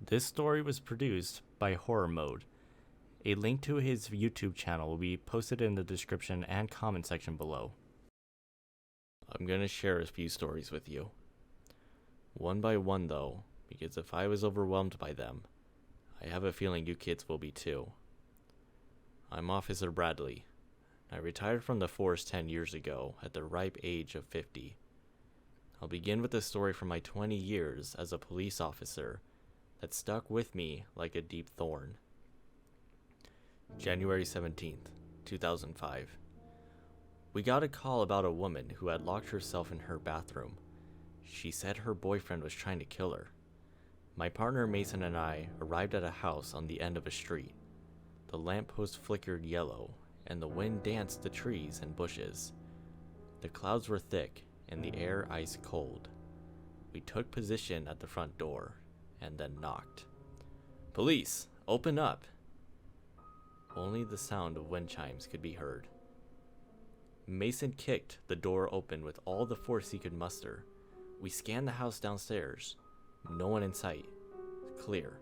This story was produced by Horror Mode. A link to his YouTube channel will be posted in the description and comment section below. I'm going to share a few stories with you. One by one though, because if I was overwhelmed by them, I have a feeling you kids will be too. I'm Officer Bradley. I retired from the force 10 years ago at the ripe age of 50. I'll begin with a story from my 20 years as a police officer that stuck with me like a deep thorn. January 17th, 2005. We got a call about a woman who had locked herself in her bathroom. She said her boyfriend was trying to kill her. My partner Mason and I arrived at a house on the end of a street. The lamppost flickered yellow, and the wind danced the trees and bushes. The clouds were thick, and the air ice cold. We took position at the front door, and then knocked. "Police, open up!" Only the sound of wind chimes could be heard. Mason kicked the door open with all the force he could muster. We scanned the house downstairs. No one in sight. Clear.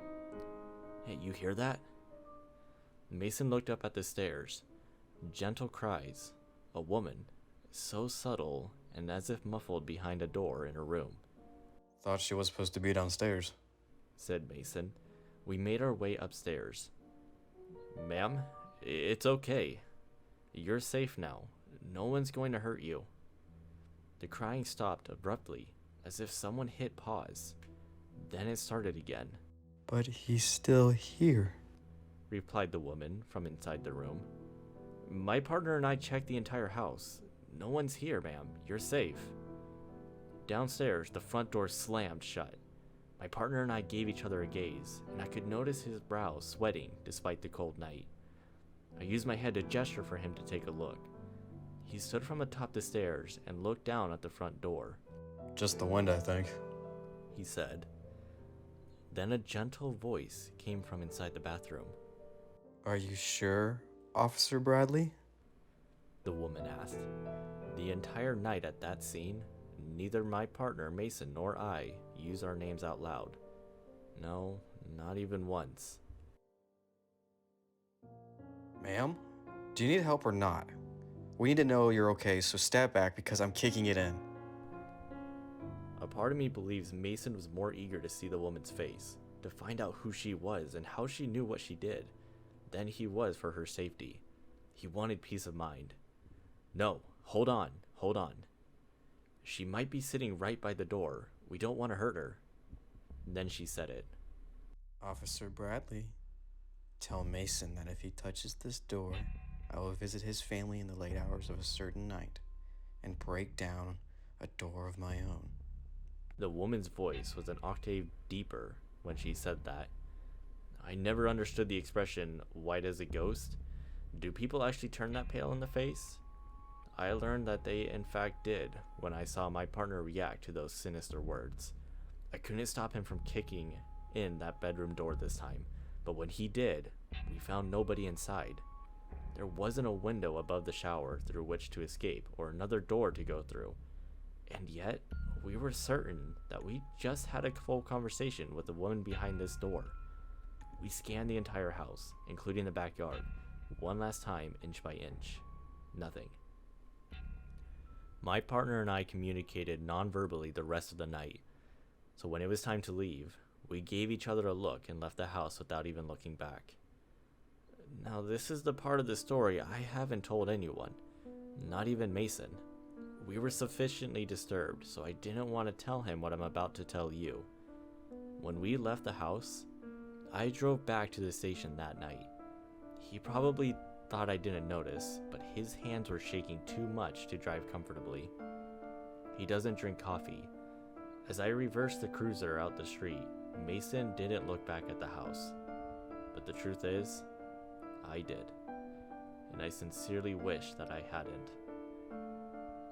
"Hey, you hear that?" Mason looked up at the stairs. Gentle cries. A woman, so subtle and as if muffled behind a door in her room. "Thought she was supposed to be downstairs," said Mason. We made our way upstairs. "Ma'am, it's okay. You're safe now. No one's going to hurt you." The crying stopped abruptly, as if someone hit pause. Then it started again. "But he's still here," replied the woman from inside the room. "My partner and I checked the entire house. No one's here, ma'am. You're safe." Downstairs, the front door slammed shut. My partner and I gave each other a gaze, and I could notice his brow sweating despite the cold night. I used my head to gesture for him to take a look. He stood from atop the stairs and looked down at the front door. "Just the wind, I think," he said. Then a gentle voice came from inside the bathroom. "Are you sure, Officer Bradley?" the woman asked. The entire night at that scene, neither my partner Mason nor I used our names out loud. No, not even once. "Ma'am, do you need help or not? We need to know you're okay, so step back because I'm kicking it in." A part of me believes Mason was more eager to see the woman's face, to find out who she was and how she knew what she did, than he was for her safety. He wanted peace of mind. "No, hold on. She might be sitting right by the door. We don't want to hurt her." Then she said it. "Officer Bradley, tell Mason that if he touches this door, I will visit his family in the late hours of a certain night and break down a door of my own." The woman's voice was an octave deeper when she said that. I never understood the expression, white as a ghost. Do people actually turn that pale in the face? I learned that they in fact did when I saw my partner react to those sinister words. I couldn't stop him from kicking in that bedroom door this time, but when he did, we found nobody inside. There wasn't a window above the shower through which to escape or another door to go through. And yet, we were certain that we just had a full conversation with the woman behind this door. We scanned the entire house, including the backyard, one last time, inch by inch. Nothing. My partner and I communicated non-verbally the rest of the night, so when it was time to leave, we gave each other a look and left the house without even looking back. Now, this is the part of the story I haven't told anyone, not even Mason. We were sufficiently disturbed, so I didn't want to tell him what I'm about to tell you. When we left the house, I drove back to the station that night. He probably thought I didn't notice, but his hands were shaking too much to drive comfortably. He doesn't drink coffee. As I reversed the cruiser out the street, Mason didn't look back at the house. But the truth is, I did. And I sincerely wish that I hadn't.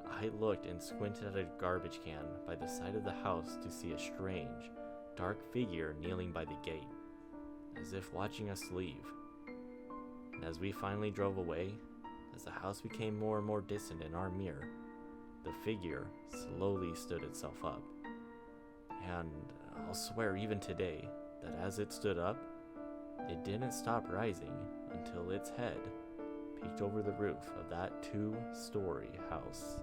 I looked and squinted at a garbage can by the side of the house to see a strange, dark figure kneeling by the gate, as if watching us leave. And as we finally drove away, as the house became more and more distant in our mirror, the figure slowly stood itself up. And I'll swear even today, that as it stood up, it didn't stop rising until its head peeked over the roof of that 2-story house.